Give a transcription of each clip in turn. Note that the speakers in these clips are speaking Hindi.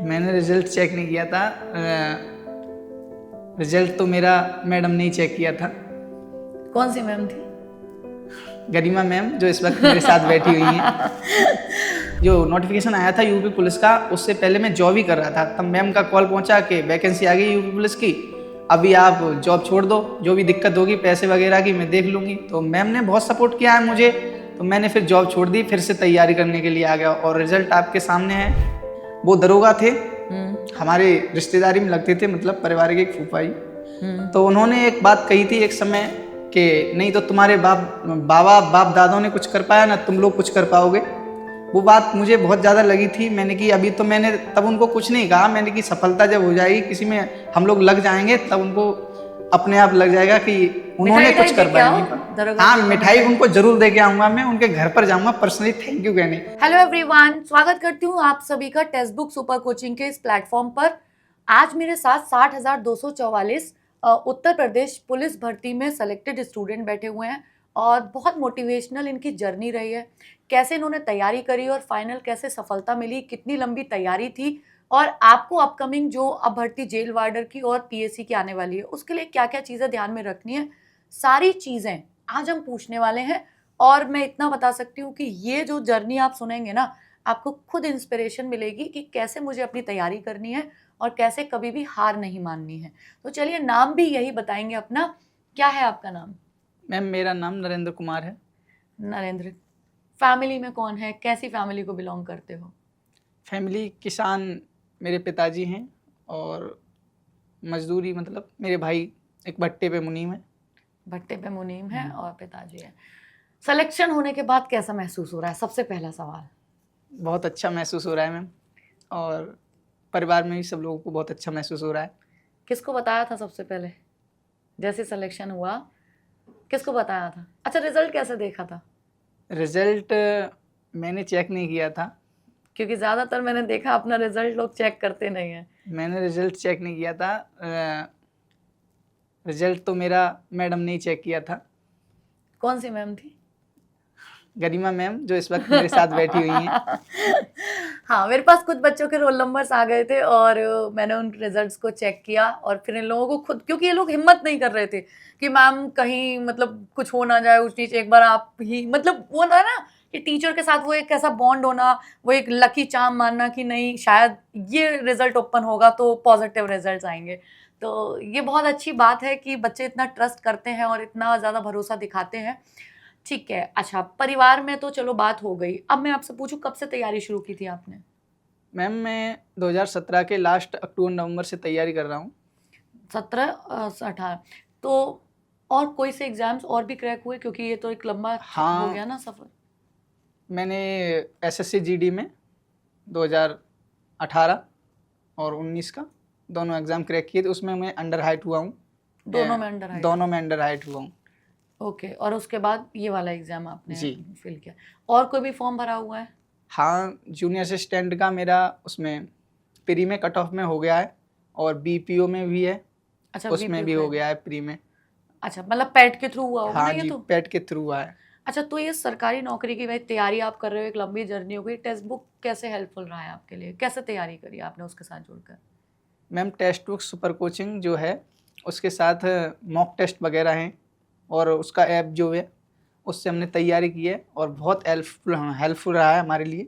मैंने रिजल्ट चेक नहीं किया था। रिजल्ट तो मेरा मैडम ने ही चेक किया था। कौन सी मैम थी? गरिमा मैम, जो इस वक्त मेरे साथ बैठी हुई हैं। जो नोटिफिकेशन आया था यूपी पुलिस का, उससे पहले मैं जॉब ही कर रहा था। तब मैम का कॉल पहुंचा कि वैकेंसी आ गई यूपी पुलिस की, अभी आप जॉब छोड़ दो, जो भी दिक्कत होगी पैसे वगैरह की मैं देख लूँगी। तो मैम ने बहुत सपोर्ट किया है मुझे, तो मैंने फिर जॉब छोड़ दी, फिर से तैयारी करने के लिए आ गया। और रिजल्ट आपके सामने है। वो दरोगा थे, हमारे रिश्तेदारी में लगते थे, मतलब परिवार के एक फूफा ही। तो उन्होंने एक बात कही थी एक समय कि नहीं तो तुम्हारे बाप दादों ने कुछ कर पाया ना तुम लोग कुछ कर पाओगे। वो बात मुझे बहुत ज़्यादा लगी थी। मैंने कि अभी तो मैंने तब उनको कुछ नहीं कहा, मैंने कि सफलता जब हो जाएगी किसी में हम लोग लग जाएंगे तब उनको अपने आप लग जाएगा कि उन्होंने कुछ कर पाएंगे। हाँ, मिठाई उनको जरूर दे के आऊंगा, मैं उनके घर पर जाऊंगा पर्सनली थैंक यू कहने। हेलो एवरीवन, स्वागत करती हूँ आप सभी का टेक्स्ट बुक सुपर कोचिंग के इस प्लेटफॉर्म पर। आज मेरे साथ 60,244 उत्तर प्रदेश पुलिस भर्ती में सेलेक्टेड स्टूडेंट बैठे हुए हैं और बहुत मोटिवेशनल इनकी जर्नी रही है। कैसे इन्होंने तैयारी करी और फाइनल कैसे सफलता मिली, कितनी लंबी तैयारी थी और आपको अपकमिंग जो अब भर्ती जेल वार्डर की और पीएससी की आने वाली है उसके लिए क्या क्या चीज़ें ध्यान में रखनी है, सारी चीज़ें आज हम पूछने वाले हैं। और मैं इतना बता सकती हूँ कि ये जो जर्नी आप सुनेंगे ना, आपको खुद इंस्पिरेशन मिलेगी कि कैसे मुझे अपनी तैयारी करनी है और कैसे कभी भी हार नहीं माननी है। तो चलिए, नाम भी यही बताएंगे अपना। क्या है आपका नाम? मैम मेरा नाम नरेंद्र कुमार है। नरेंद्र। फैमिली में कौन है, कैसी फैमिली को बिलोंग करते हो? फैमिली किसान मेरे पिताजी हैं और मजदूरी, मतलब मेरे भाई एक भट्टे पे मुनीम है। भट्टे पे मुनीम है और पिताजी है। सिलेक्शन होने के बाद कैसा महसूस हो रहा है, सबसे पहला सवाल? बहुत अच्छा महसूस हो रहा है मैम, और परिवार में भी सब लोगों को बहुत अच्छा महसूस हो रहा है। किसको बताया था सबसे पहले जैसे सिलेक्शन हुआ? किसको बताया था? अच्छा, रिजल्ट कैसे देखा था? रिजल्ट मैंने चेक नहीं किया था, क्योंकि ज़्यादातर मैंने देखा अपना रिजल्ट लोग चेक करते नहीं हैं। मैंने रिजल्ट चेक नहीं किया था। रिजल्ट तो मेरा मैडम ने ही चेक किया था। कौन सी मैम थी? गरिमा मैम, जो इस वक्त मेरे साथ बैठी हुई हैं। हाँ, मेरे पास कुछ बच्चों के रोल नंबर्स आ गए थे और मैंने उन रिजल्ट्स को चेक किया और फिर इन लोगों को खुद, क्योंकि ये लोग हिम्मत नहीं कर रहे थे कि मैम कहीं मतलब कुछ हो ना जाए, ऊंच नीच, एक बार आप ही मतलब वो था ना कि टीचर के साथ वो एक ऐसा बॉन्ड होना, वो एक लकी चार्म मानना कि नहीं शायद ये रिजल्ट ओपन होगा तो पॉजिटिव रिजल्ट्स आएंगे। तो ये बहुत अच्छी बात है कि बच्चे इतना ट्रस्ट करते हैं और इतना ज़्यादा भरोसा दिखाते हैं। ठीक है, अच्छा, परिवार में तो चलो बात हो गई। अब मैं आपसे पूछूं, कब से तैयारी शुरू की थी आपने? मैम मैं 2017 के लास्ट अक्टूबर नवंबर से तैयारी कर रहा हूँ। 17 18 तो और कोई से एग्जाम्स और भी क्रैक हुए, क्योंकि ये तो एक लंबा हो गया ना सफर? मैंने एसएससी जीडी में 2018 और 19 का दोनों एग्जाम क्रैक किए थे। उसमें मैं अंडर हाइट हुआ हूँ। दोनों में अंडर हाइट? दोनों में अंडर हाइट हुआ हूँ। ओके, और उसके बाद ये वाला एग्जाम आपने जी फिल किया? और कोई भी फॉर्म भरा हुआ है? हाँ, जूनियर असिस्टेंट का मेरा उसमें प्री में कट ऑफ में हो गया है और बीपीओ में भी है। अच्छा, उसमें भी हो गया है प्री में। अच्छा, मतलब पैट के थ्रू हुआ होगा हाँ ना ये जी, तो? पैट के थ्रू हुआ है। अच्छा, तो ये सरकारी नौकरी की भाई तैयारी आप कर रहे हो, एक लंबी जर्नी हो गई, टेक्स्ट बुक कैसे हेल्पफुल रहा है आपके लिए? कैसे तैयारी करी आपने उसके साथ जुड़कर? Ma'am text book super coaching जो है उसके साथ मॉक टेस्ट वगैरह हैं और उसका ऐप जो है उससे हमने तैयारी की है और बहुत हेल्पफुल रहा है हमारे लिए।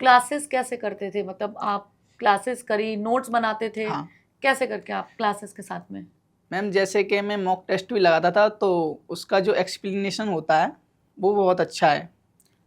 क्लासेस कैसे करते थे, मतलब आप क्लासेस करी, नोट्स बनाते थे? हाँ कैसे करके आप क्लासेस के साथ में? मैम, जैसे कि मैं मॉक टेस्ट भी लगाता था तो उसका जो एक्सप्लेनेशन होता है वो बहुत अच्छा है,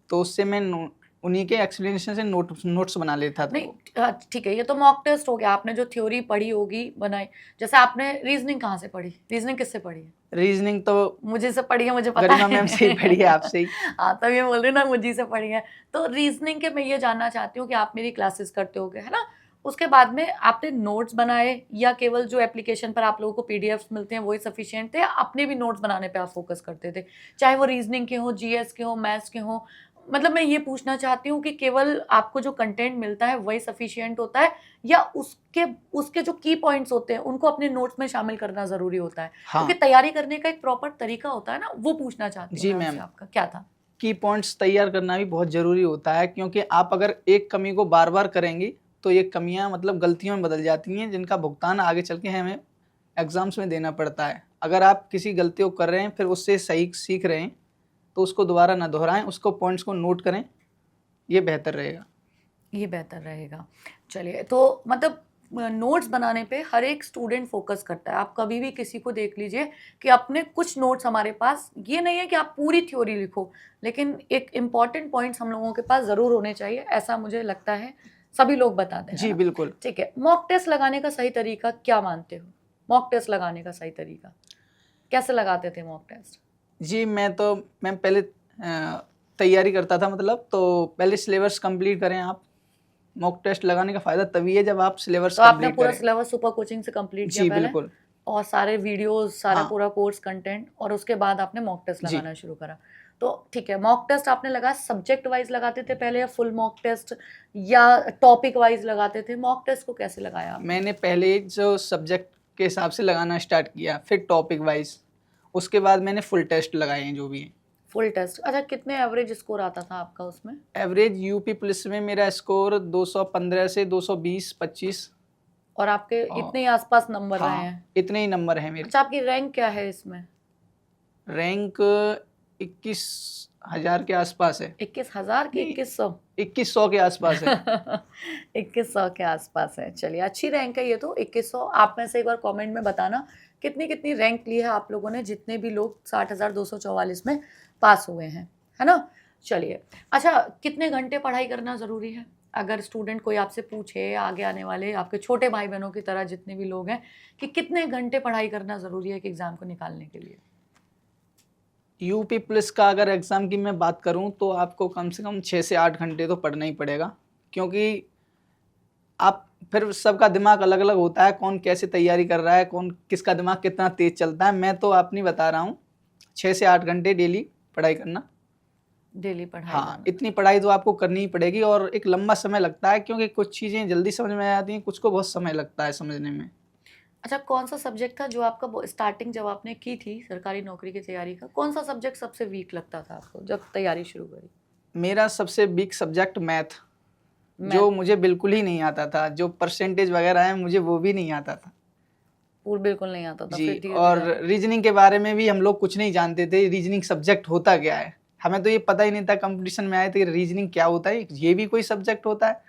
तो उससे मैं उन्हीं के एक्सप्लेनेशन से नोट्स बना लेता था। नहीं, ठीक है, ये तो मॉक टेस्ट हो गया। आपने जो थ्योरी पढ़ी होगी, बनाई, जैसे आपने रीजनिंग कहाँ से पढ़ी? रीजनिंग किससे पढ़ी है? रीजनिंग तो मुझे से पढ़ी है, मुझे पता गरिमा है। मैम से ही पढ़ी है, आपसे ही। हाँ, तब ये बोल रहे ना मुझे से पढ़ी है। तो रीजनिंग के मैं ये जानना चाहती हूँ कि आप मेरी क्लासेस करते होगे, है ना? उसके बाद में आपने नोट्स बनाए या केवल जो एप्लीकेशन पर आप लोगों को पीडीएफ्स मिलते हैं वही सफिशिएंट थे, या अपने भी नोट्स बनाने पे आप फोकस करते थे, चाहे वो रीजनिंग के हो, जीएस के हो, मैथ्स के हो? मतलब मैं ये पूछना चाहती हूँ कि केवल आपको जो कंटेंट मिलता है वही सफिशिएंट होता है, या उसके उसके जो की पॉइंट्स होते हैं उनको अपने नोट्स में शामिल करना जरूरी होता है? हाँ क्योंकि तैयारी करने का एक प्रॉपर तरीका होता है ना, वो पूछना चाहती हूँ जी मैं आपसे। मैम, आपका क्या था? की पॉइंट्स तैयार करना भी बहुत ज़रूरी होता है, क्योंकि आप अगर एक कमी को बार बार करेंगी तो ये कमियां मतलब गलतियों में बदल जाती हैं, जिनका भुगतान आगे चल के हमें एग्जाम्स में देना पड़ता है। अगर आप किसी गलती को कर रहे हैं फिर उससे सही सीख रहे हैं तो उसको दोबारा ना दोहराएं, उसको पॉइंट्स को नोट करें, ये बेहतर रहेगा। ये बेहतर रहेगा। चलिए, तो मतलब नोट्स बनाने पे हर एक स्टूडेंट फोकस करता है। आप कभी भी किसी को देख लीजिए कि अपने कुछ नोट्स हमारे पास, ये नहीं है कि आप पूरी थ्योरी लिखो, लेकिन एक इम्पॉर्टेंट पॉइंट्स हम लोगों के पास ज़रूर होने चाहिए, ऐसा मुझे लगता है सभी लोग बताते हैं, है जी ना? बिल्कुल। ठीक है, मॉक टेस्ट लगाने का सही तरीका क्या मानते हो? मॉक टेस्ट लगाने का सही तरीका कैसे लगाते थे मॉक टेस्ट? जी मैं पहले तैयारी करता था, मतलब तो पहले सिलेबस कंप्लीट करें आप। मॉक टेस्ट लगाने का फ़ायदा तभी है जब आप सिलेबस तो आपने कंप्लीट पूरा करें। सिलेबस सुपर कोचिंग से कंप्लीट किया जी पहले, बिल्कुल। और सारे वीडियोस, सारा हाँ पूरा कोर्स कंटेंट, और उसके बाद आपने मॉक टेस्ट जी। लगाना शुरू करा। तो ठीक है, मॉक टेस्ट आपने लगा, सब्जेक्ट वाइज लगाते थे पहले या फुल मॉक टेस्ट, या टॉपिक वाइज लगाते थे? मॉक टेस्ट को कैसे लगाया आपने? मैंने पहले जो सब्जेक्ट के हिसाब से लगाना स्टार्ट किया, फिर टॉपिक वाइज, उसके बाद मैंने फुल टेस्ट लगाए हैं जो भी हैं। फुल टेस्ट, अच्छा, कितने एवरेज स्कोर आता था आपका उसमें? एवरेज यूपी पुलिस में मेरा स्कोर 215 से 220-25। और आपके और इतने ही आसपास नंबर रहे हाँ, हैं? इतने ही नंबर हैं मेरे। अच्छा, आपकी रैंक क्या है इसमें? रैंक 21,000 के आसपास है। 21,000 की नहीं, 2100? 2100 के आसपास है। 2100 के आसपास है। चलिए, अच्छी रैंक है ये तो, 2100। आप में से एक बार कमेंट में बताना कितनी कितनी रैंक ली है आप लोगों ने, जितने भी लोग 60,244 में पास हुए हैं, है ना? चलिए, अच्छा, कितने घंटे पढ़ाई करना ज़रूरी है? अगर स्टूडेंट कोई आपसे पूछे, आगे आने वाले आपके छोटे भाई बहनों की तरह जितने भी लोग हैं, कि कितने घंटे पढ़ाई करना ज़रूरी है एक एग्ज़ाम को निकालने के लिए? यूपी पुलिस का अगर एग्ज़ाम की मैं बात करूं तो आपको कम से कम 6 से 8 घंटे तो पढ़ना ही पड़ेगा, क्योंकि आप फिर सबका दिमाग अलग अलग होता है, कौन कैसे तैयारी कर रहा है, कौन किसका दिमाग कितना तेज चलता है। मैं तो अपनी बता रहा हूँ, 6 से 8 घंटे डेली पढ़ाई करना। डेली पढ़ाई हाँ, करना। इतनी पढ़ाई तो आपको करनी ही पड़ेगी, और एक लंबा समय लगता है क्योंकि कुछ चीज़ें जल्दी समझ में आ जाती हैं, कुछ को बहुत समय लगता है समझने में। अच्छा, कौन सा सब्जेक्ट था जो आपका स्टार्टिंग जब आपने की थी सरकारी नौकरी की तैयारी का, कौन सा सब्जेक्ट सबसे वीक लगता था आपको जब तैयारी शुरू करी? मेरा सबसे वीक सब्जेक्ट मैथ, जो मैथ? मुझे बिल्कुल ही नहीं आता था, जो परसेंटेज वगैरह है मुझे वो भी नहीं आता था। पूरा बिल्कुल नहीं आता था, जी, फिर धीरे और धीरे? रीजनिंग के बारे में भी हम लोग कुछ नहीं जानते थे, रीजनिंग सब्जेक्ट होता क्या है। हमें तो ये पता ही नहीं था, कंपटीशन में आए थे रीजनिंग क्या होता है, ये भी कोई सब्जेक्ट होता है।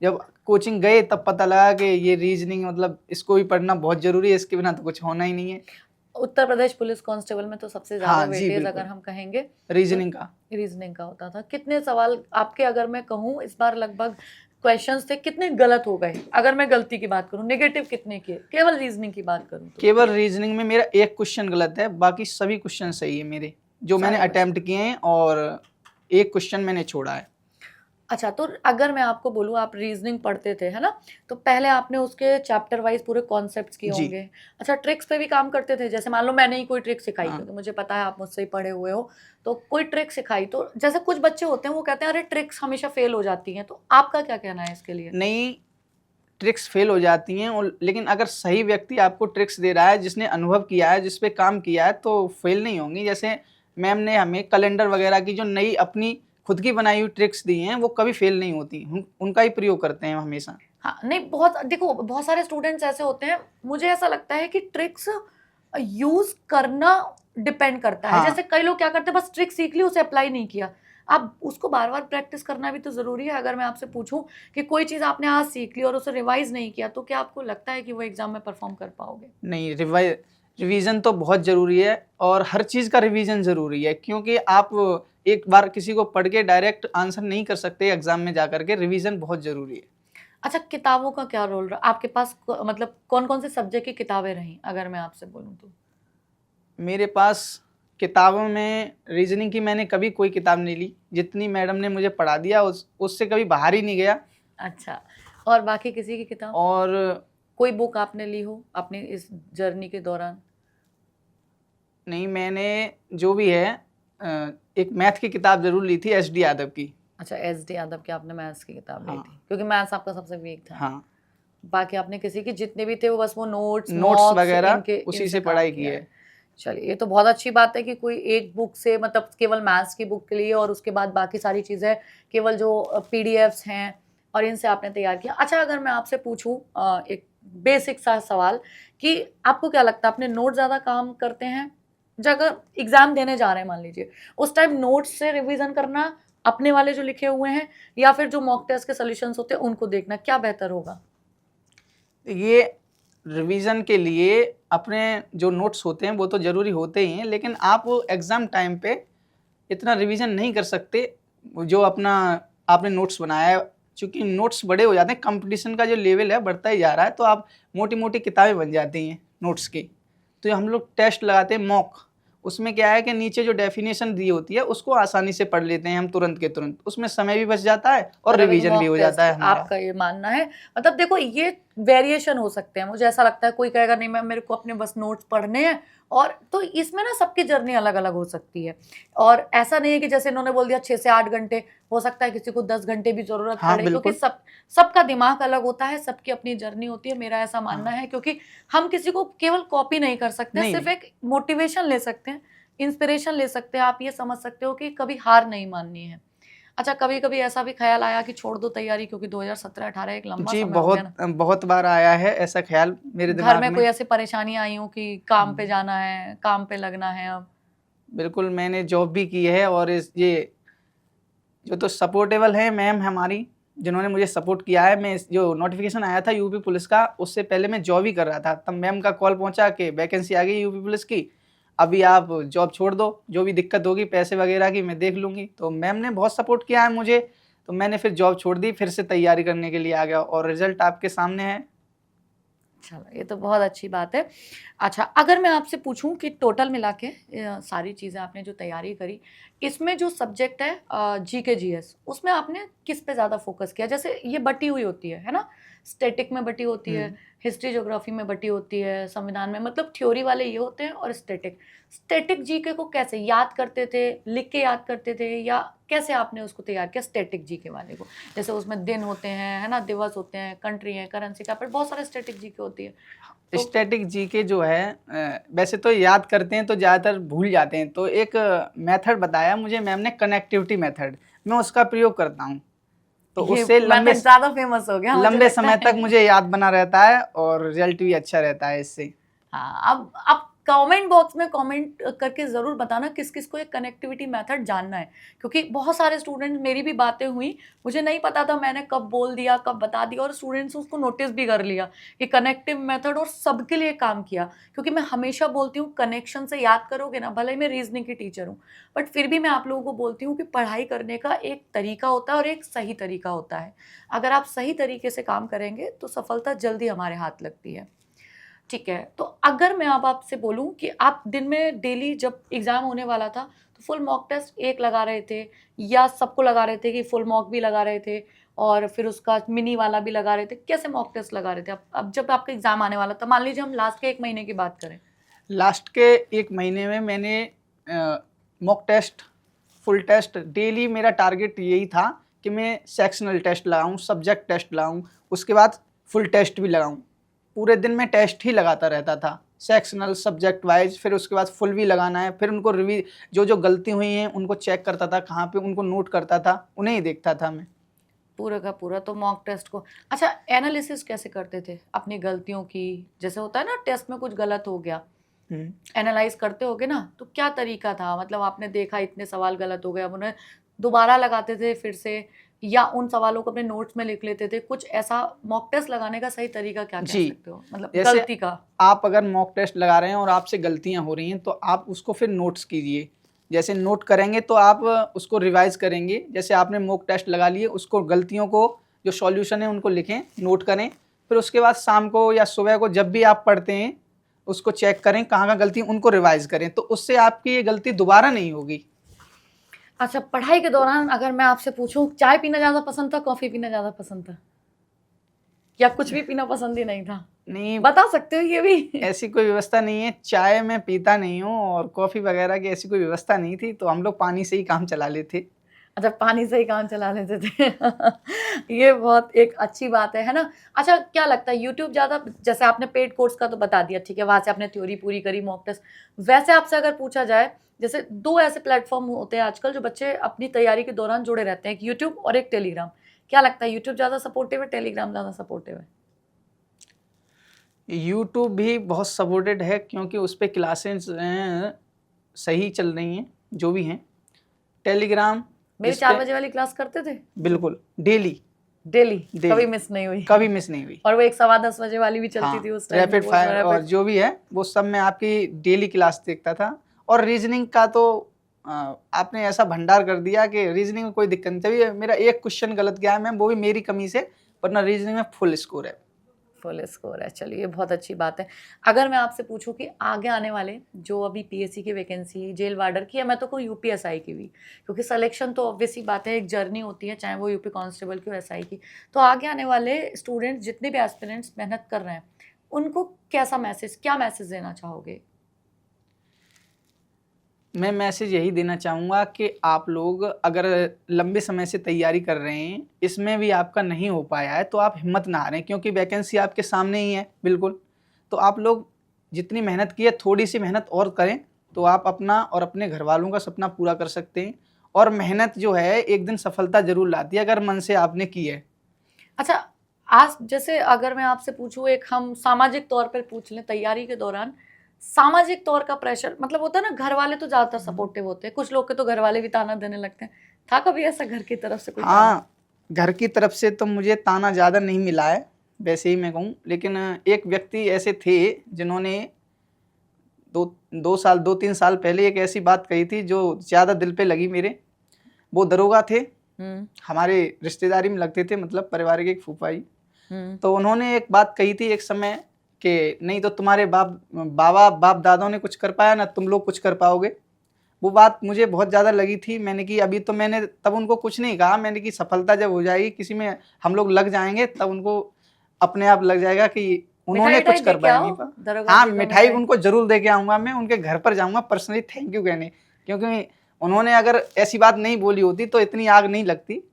जब कोचिंग गए तब पता लगा कि ये रीजनिंग मतलब इसको भी पढ़ना बहुत ज़रूरी है, इसके बिना तो कुछ होना ही नहीं है। उत्तर प्रदेश पुलिस कांस्टेबल में तो सबसे ज़्यादा हाँ जी वेटेज अगर बिल्कुल, हम कहेंगे रीजनिंग तो का। रीजनिंग का होता था। कितने सवाल आपके, अगर मैं कहूँ इस बार लगभग क्वेश्चंस थे, कितने गलत हो गए? अगर मैं गलती की बात करूँ, नेगेटिव कितने किए, केवल रीजनिंग की बात करूँ तो? केवल रीजनिंग में मेरा एक क्वेश्चन गलत है, बाकी सभी क्वेश्चन सही है मेरे, जो मैंने सारे अटेम्प्ट किए हैं, और एक क्वेश्चन मैंने छोड़ा है। अच्छा, तो अगर मैं आपको बोलूँ, आप रीजनिंग पढ़ते थे, है ना? तो पहले आपने उसके चैप्टर वाइज पूरे कॉन्सेप्ट्स किए जी। होंगे। अच्छा, ट्रिक्स पे भी काम करते थे? जैसे मान लो मैंने ही कोई ट्रिक सिखाई, हाँ। क्योंकि मुझे पता है आप मुझसे ही पढ़े हुए हो, तो कोई ट्रिक सिखाई, तो जैसे कुछ बच्चे होते हैं वो कहते हैं अरे ट्रिक्स हमेशा फेल हो जाती हैं, तो आपका क्या कहना है इसके लिए? नई ट्रिक्स फेल हो जाती हैं, और लेकिन अगर सही व्यक्ति आपको ट्रिक्स दे रहा है, जिसने अनुभव किया है, जिस पे काम किया है, तो फेल नहीं होंगी। जैसे मैम ने हमें कैलेंडर वगैरह की जो नई अपनी खुद की बनाई हुई ट्रिक्स दी हैं, वो कभी फेल नहीं होती, उनका ही प्रयोग करते हैं हम हमेशा। हाँ, नहीं, बहुत देखो, बहुत सारे स्टूडेंट्स ऐसे होते हैं, मुझे ऐसा लगता है कि ट्रिक्स यूज करना डिपेंड करता है। हाँ। जैसे कई लोग क्या करते हैं, बस ट्रिक सीख ली, उसे अप्लाई नहीं किया। आप उसको बार बार प्रैक्टिस करना भी तो जरूरी है। अगर मैं आपसे पूछूं कि कोई चीज आपने आज सीख ली और उसे रिवाइज नहीं किया, तो क्या आपको लगता है कि वो एग्जाम में परफॉर्म कर पाओगे? नहीं, रिवीजन तो बहुत ज़रूरी है, और हर चीज़ का रिवीजन ज़रूरी है, क्योंकि आप एक बार किसी को पढ़ के डायरेक्ट आंसर नहीं कर सकते एग्जाम में जा करके, रिवीजन बहुत ज़रूरी है। अच्छा, किताबों का क्या रोल रहा आपके पास? मतलब कौन कौन से सब्जेक्ट की किताबें रहीं, अगर मैं आपसे बोलूँ तो? मेरे पास किताबों में रीजनिंग की मैंने कभी कोई किताब नहीं ली, जितनी मैडम ने मुझे पढ़ा दिया उससे कभी बाहर ही नहीं गया। अच्छा, और बाकी किसी की किताब, और कोई बुक आपने ली हो अपनी इस जर्नी के दौरान? नहीं, मैंने जो भी है एक मैथ की किताब जरूर ली थी, SD यादव की। अच्छा, SD यादव की आपने मैथ्स की किताब ली हाँ। थी, क्योंकि मैथ्स आपका सबसे वीक था। हाँ, बाकी आपने किसी की, जितने भी थे वो बस वो नोट्स नोट्स मॉक्स वगैरह इनके उसी इनसे से काम पढ़ाई की किया है। है। चलिए, ये तो बहुत अच्छी बात है कि कोई एक बुक से, मतलब केवल मैथ्स की बुक के लिए, और उसके बाद बाकी सारी चीज़ें केवल जो PDFs हैं और इनसे आपने तैयार किया। अच्छा, अगर मैं आपसे पूछूं एक बेसिक सा सवाल कि आपको क्या लगता है अपने नोट ज़्यादा काम करते हैं? जो अगर एग्जाम देने जा रहे हैं मान लीजिए, उस टाइम नोट्स से रिवीजन करना, अपने वाले जो लिखे हुए हैं, या फिर जो मॉक टेस्ट के सॉल्यूशंस होते हैं उनको देखना, क्या बेहतर होगा? ये रिवीजन के लिए अपने जो नोट्स होते हैं वो तो ज़रूरी होते ही हैं, लेकिन आप एग्ज़ाम टाइम पे इतना रिवीजन नहीं कर सकते जो अपना आपने नोट्स बनाया है, क्योंकि नोट्स बड़े हो जाते हैं, कंपटीशन का जो लेवल है बढ़ता ही जा रहा है, तो आप मोटी मोटी किताबें बन जाती हैं नोट्स की। तो हम लोग टेस्ट लगाते हैं मॉक, उसमें क्या है कि नीचे जो डेफिनेशन दी होती है उसको आसानी से पढ़ लेते हैं हम तुरंत के तुरंत, उसमें समय भी बच जाता है और मतलब एक रिवीजन भी मॉक हो टेस्ट जाता है हमारा। आपका ये मानना है? मतलब देखो, ये वेरिएशन हो सकते हैं, मुझे ऐसा लगता है कोई कहेगा नहीं मैं मेरे को अपने बस नोट्स पढ़ने हैं, और तो इसमें ना सबकी जर्नी अलग अलग हो सकती है। और ऐसा नहीं है कि जैसे इन्होंने बोल दिया 6 से 8 घंटे, हो सकता है किसी को 10 घंटे भी जरूरत हाँ पड़े, क्योंकि बिल्कुल। सबका दिमाग अलग होता है, सबकी अपनी जर्नी होती है, मेरा ऐसा मानना हाँ है। क्योंकि हम किसी को केवल कॉपी नहीं कर सकते, नहीं सिर्फ एक मोटिवेशन ले सकते हैं, इंस्पिरेशन ले सकते हैं। आप ये समझ सकते हो कि कभी हार नहीं माननी है। अच्छा, कभी कभी ऐसा भी ख्याल आया कि छोड़ दो तैयारी, क्योंकि 2017-18 एक लंबा जी, समय हो गया ना? बहुत बार आया है ऐसा ख्याल मेरे घर दिमाग में में। कोई ऐसी परेशानियां आई हो कि काम पे जाना है, काम पे लगना है अब? बिल्कुल, मैंने जॉब भी की है और इस ये जो तो सपोर्टेबल है मैम हमारी, जिन्होंने मुझे सपोर्ट किया है। मैं जो नोटिफिकेशन आया था यूपी पुलिस का, उससे पहले मैं जॉब ही कर रहा था, तब मैम का कॉल पहुंचा कि वैकेंसी आ गई यूपी पुलिस की, अभी आप जॉब छोड़ दो, जो भी दिक्कत होगी पैसे वगैरह की मैं देख लूँगी। तो मैम ने बहुत सपोर्ट किया है मुझे, तो मैंने फिर जॉब छोड़ दी, फिर से तैयारी करने के लिए आ गया और रिजल्ट आपके सामने है। चलो, ये तो बहुत अच्छी बात है। अच्छा, अगर मैं आपसे पूछूं कि टोटल मिला के सारी चीज़ें आपने जो तैयारी करी, इसमें जो सब्जेक्ट है जीके जीएस, उसमें आपने किस पे ज़्यादा फोकस किया? जैसे ये बटी हुई होती है ना? स्टैटिक में बटी होती है, हिस्ट्री ज्योग्राफी में बटी होती है, संविधान में, मतलब थ्योरी वाले ये होते हैं, और स्टैटिक स्टैटिक जीके को कैसे याद करते थे? लिख के याद करते थे, या कैसे आपने उसको तैयार किया स्टैटिक जीके वाले को? जैसे उसमें दिन होते हैं, है ना, दिवस होते हैं, कंट्री है, करेंसी का, पर बहुत सारे स्टैटिक जीके होती है। तो स्टैटिक जीके जो है वैसे तो याद करते हैं तो ज़्यादातर भूल जाते हैं, तो एक मेथड बताया मुझे मैम ने, कनेक्टिविटी मेथड, मैं उसका प्रयोग करता हूँ, तो ये उससे मेथड ज़्यादा फेमस हो गया मुझे लंबे लगता समय तक है। मुझे याद बना रहता है और रिजल्ट भी अच्छा रहता है इससे। हाँ, अब आप कमेंट बॉक्स में कमेंट करके ज़रूर बताना किस किस को ये कनेक्टिविटी मेथड जानना है, क्योंकि बहुत सारे स्टूडेंट, मेरी भी बातें हुई, मुझे नहीं पता था, मैंने कब बोल दिया कब बता दिया, और स्टूडेंट्स उसको नोटिस भी कर लिया कि कनेक्टिव मेथड, और सबके लिए काम किया। क्योंकि मैं हमेशा बोलती हूँ कनेक्शन से याद करोगे ना, भले ही मैं रीजनिंग की टीचर हूँ, बट फिर भी मैं आप लोगों को बोलती हूँ कि पढ़ाई करने का एक तरीका होता है और एक सही तरीका होता है। अगर आप सही तरीके से काम करेंगे तो सफलता जल्दी हमारे हाथ लगती है। ठीक है, तो अगर मैं अब आपसे बोलूं कि आप दिन में डेली, जब एग्जाम होने वाला था, तो फुल मॉक टेस्ट एक लगा रहे थे, या सबको लगा रहे थे कि फुल मॉक भी लगा रहे थे, और फिर उसका मिनी वाला भी लगा रहे थे? कैसे मॉक टेस्ट लगा रहे थे? अब जब आपका एग्जाम आने वाला था, मान लीजिए हम लास्ट के 1 महीने की बात करें। लास्ट के 1 महीने में मैंने mock test, full test, daily मेरा टारगेट यही था कि मैं सेक्शनल टेस्ट लगाऊं, सब्जेक्ट टेस्ट लगाऊं, उसके बाद फुल टेस्ट भी लगाऊं। पूरे दिन में टेस्ट ही लगाता रहता था, सेक्शनल सब्जेक्ट वाइज, फिर उसके बाद फुल भी लगाना है, फिर उनको जो जो गलती हुई हैं उनको चेक करता था, कहाँ पे उनको नोट करता था, उन्हें ही देखता था मैं। पूरा का पूरा तो मॉक टेस्ट को, अच्छा, एनालिसिस कैसे करते थे अपनी गलतियों की? जैसे होता है ना, टेस्ट में कुछ गलत हो गया, एनालाइज करते होगे ना, तो क्या तरीका था? मतलब आपने देखा इतने सवाल गलत हो गए, अब उन्हें दोबारा लगाते थे फिर से, या उन सवालों को अपने नोट्स में लिख लेते थे? कुछ ऐसा मॉक टेस्ट लगाने का सही तरीका क्या कह जी, सकते हो, मतलब जैसे गलती का? आप अगर मॉक टेस्ट लगा रहे हैं और आपसे गलतियां हो रही हैं तो आप उसको फिर नोट्स कीजिए। जैसे नोट करेंगे तो आप उसको रिवाइज करेंगे, जैसे आपने मॉक टेस्ट लगा लिए, उसको गलतियों को, जो सॉल्यूशन है उनको लिखें, नोट करें, फिर उसके बाद शाम को या सुबह को जब भी आप पढ़ते हैं उसको चेक करें कहाँ कहाँ गलती, उनको रिवाइज करें, तो उससे आपकी ये गलती दोबारा नहीं होगी। अच्छा, पढ़ाई के दौरान अगर मैं आपसे पूछूं, चाय पीना ज़्यादा पसंद था, कॉफ़ी पीना ज़्यादा पसंद था, या कुछ भी पीना पसंद ही नहीं था? नहीं, बता सकते हो ये भी? ऐसी कोई व्यवस्था नहीं है, चाय मैं पीता नहीं हूँ और कॉफ़ी वगैरह की ऐसी कोई व्यवस्था नहीं थी, तो हम लोग पानी से ही काम चला लेते। अच्छा, पानी से ही काम चला लेते थे। ये बहुत एक अच्छी बात है ना? अच्छा, क्या लगता है यूट्यूब ज़्यादा, जैसे आपने पेड कोर्स का तो बता दिया, ठीक है, वहाँ से आपने थ्योरी पूरी करी, मॉक टेस्ट, वैसे आपसे अगर पूछा जाए, जैसे 2 ऐसे प्लेटफॉर्म होते हैं आजकल जो बच्चे अपनी तैयारी के दौरान जुड़े रहते हैं, एक यूट्यूब और एक टेलीग्राम, क्या लगता है यूट्यूब ज़्यादा सपोर्टिव है, टेलीग्राम ज़्यादा सपोर्टिव है? यूट्यूब भी बहुत सपोर्टेड है क्योंकि उस पे क्लासेस सही चल रही हैं जो भी हैं। टेलीग्राम मेरी इस 4 पे बजे वाली क्लास करते थे बिल्कुल डेली डेली, Daily। कभी मिस नहीं हुई। कभी मिस नहीं हुई। और वो एक 10:15 बजे वाली भी चलती हाँ, थी उस टाइम रैपिड फायर और जो भी है वो सब मैं आपकी डेली क्लास देखता था। और रीजनिंग का तो आपने ऐसा भंडार कर दिया कि रीजनिंग में कोई दिक्कत नहीं। तभी मेरा एक क्वेश्चन गलत गया है मैम, वो भी मेरी कमी से, वरना रीजनिंग में फुल स्कोर है। फुल स्कोर है, चलिए बहुत अच्छी बात है। अगर मैं आपसे पूछूं कि आगे आने वाले जो अभी पीएससी की वैकेंसी, जेल वार्डर की, या मैं तो कहूँ यूपीएसआई की भी, क्योंकि सिलेक्शन तो ऑब्वियस ही बात है, एक जर्नी होती है, चाहे वो यूपी कांस्टेबल की हो, एसआई की। तो आगे आने वाले स्टूडेंट्स, जितने भी एस्पिरेंट्स मेहनत कर रहे हैं, उनको कैसा मैसेज, क्या मैसेज देना चाहोगे? मैं मैसेज यही देना चाहूँगा कि आप लोग अगर लंबे समय से तैयारी कर रहे हैं, इसमें भी आपका नहीं हो पाया है, तो आप हिम्मत ना हारें, क्योंकि वैकेंसी आपके सामने ही है बिल्कुल। तो आप लोग जितनी मेहनत की है, थोड़ी सी मेहनत और करें तो आप अपना और अपने घर वालों का सपना पूरा कर सकते हैं। और मेहनत जो है एक दिन सफलता जरूर लाती है, अगर मन से आपने की है। अच्छा, आज जैसे अगर मैं आपसे पूछूं, एक हम सामाजिक तौर पर पूछ लें, तैयारी के दौरान सामाजिक तौर का प्रेशर, मतलब होता है ना, घर वाले तो ज्यादातर सपोर्टिव होते हैं, कुछ लोग के तो घर वाले भी ताना देने लगते हैं। था कभी ऐसा घर की तरफ से कोई ताना? हाँ, घर की तरफ से तो मुझे ताना ज़्यादा नहीं मिला है, वैसे ही मैं कहूँ। लेकिन एक व्यक्ति ऐसे थे जिन्होंने 2-3 साल पहले एक ऐसी बात कही थी जो ज़्यादा दिल पे लगी मेरे। वो दरोगा थे, हमारे रिश्तेदारी में लगते थे, मतलब परिवार के एक फूफा जी। तो उन्होंने एक बात कही थी एक समय कि नहीं तो तुम्हारे बाप दादाओं ने कुछ कर पाया ना तुम लोग कुछ कर पाओगे। वो बात मुझे बहुत ज़्यादा लगी थी। मैंने कि अभी तो मैंने तब उनको कुछ नहीं कहा, मैंने कि सफलता जब हो जाएगी किसी में हम लोग लग जाएंगे, तब उनको अपने आप लग जाएगा कि उन्होंने कुछ कर पाया नहीं पा। हाँ, मिठाई उनको जरूर दे के आऊँगा, मैं उनके घर पर जाऊँगा पर्सनली थैंक यू कहने, क्योंकि उन्होंने अगर ऐसी बात नहीं बोली होती तो इतनी आग नहीं लगती।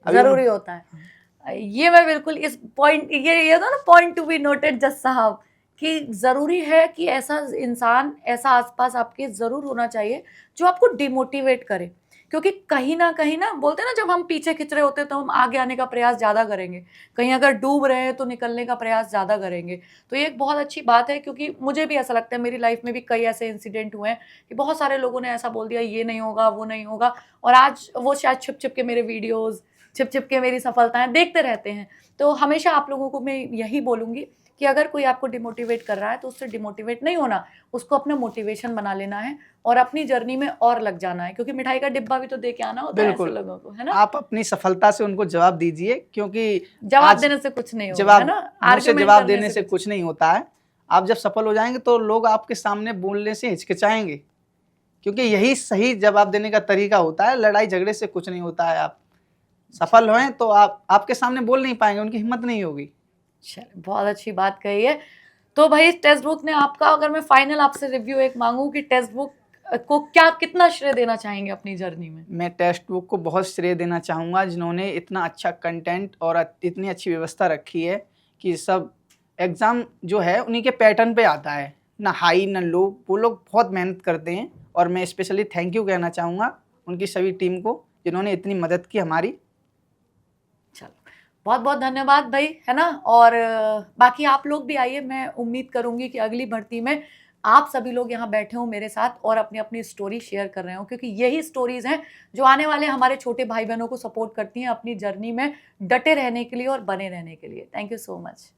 जरूरी होता है ये, मैं बिल्कुल इस पॉइंट, ये होता है ना, पॉइंट टू बी नोटेड जज साहब, कि ज़रूरी है कि ऐसा इंसान, ऐसा आसपास आपके ज़रूर होना चाहिए जो आपको डिमोटिवेट करे। क्योंकि कहीं ना बोलते हैं ना, जब हम पीछे खिंच रहे होते हैं तो हम आगे आने का प्रयास ज़्यादा करेंगे, कहीं अगर डूब रहे हैं तो निकलने का प्रयास ज़्यादा करेंगे। तो ये एक बहुत अच्छी बात है, क्योंकि मुझे भी ऐसा लगता है, मेरी लाइफ में भी कई ऐसे इंसिडेंट हुए हैं कि बहुत सारे लोगों ने ऐसा बोल दिया, ये नहीं होगा, वो नहीं होगा, और आज वो शायद छिप के मेरे वीडियोज़, छिप के मेरी सफलताएं देखते रहते हैं। तो हमेशा आप लोगों को मैं यही बोलूँगी कि अगर कोई आपको डिमोटिवेट कर रहा है तो उससे डिमोटिवेट नहीं होना, उसको अपना मोटिवेशन बना लेना है और अपनी जर्नी में और लग जाना है, क्योंकि मिठाई का डिब्बा भी तो दे के आना होता है ऐसे लोगों को, है ना? आप अपनी सफलता से उनको जवाब दीजिए, क्योंकि जवाब देने से कुछ नहीं होगा, है ना? जवाब देने से कुछ नहीं होता है। आप जब सफल हो जाएंगे तो लोग आपके सामने बोलने से हिचकिचाएंगे, क्योंकि यही सही जवाब देने का तरीका होता है। लड़ाई झगड़े से कुछ नहीं होता है। आप सफल हों तो आपके सामने बोल नहीं पाएंगे, उनकी हिम्मत नहीं होगी। चलिए, बहुत अच्छी बात कही है। तो भाई, टेक्स्ट बुक ने आपका, अगर मैं फाइनल आपसे रिव्यू एक मांगू कि टेक्स्ट बुक को कितना श्रेय देना चाहेंगे अपनी जर्नी में? मैं टेक्स्ट बुक को बहुत श्रेय देना चाहूँगा, जिन्होंने इतना अच्छा कंटेंट और इतनी अच्छी व्यवस्था रखी है कि सब एग्ज़ाम जो है उन्हीं के पैटर्न पे आता है, ना हाई ना लो। वो लोग बहुत मेहनत करते हैं और मैं स्पेशली थैंक यू कहना चाहूँगा उनकी सभी टीम को, जिन्होंने इतनी मदद की हमारी। चलो, बहुत बहुत धन्यवाद भाई, है ना? और बाकी आप लोग भी आइए, मैं उम्मीद करूंगी कि अगली भर्ती में आप सभी लोग यहाँ बैठे हो मेरे साथ और अपनी अपनी स्टोरी शेयर कर रहे हो, क्योंकि यही स्टोरीज हैं जो आने वाले हमारे छोटे भाई बहनों को सपोर्ट करती हैं अपनी जर्नी में डटे रहने के लिए और बने रहने के लिए। Thank you so much.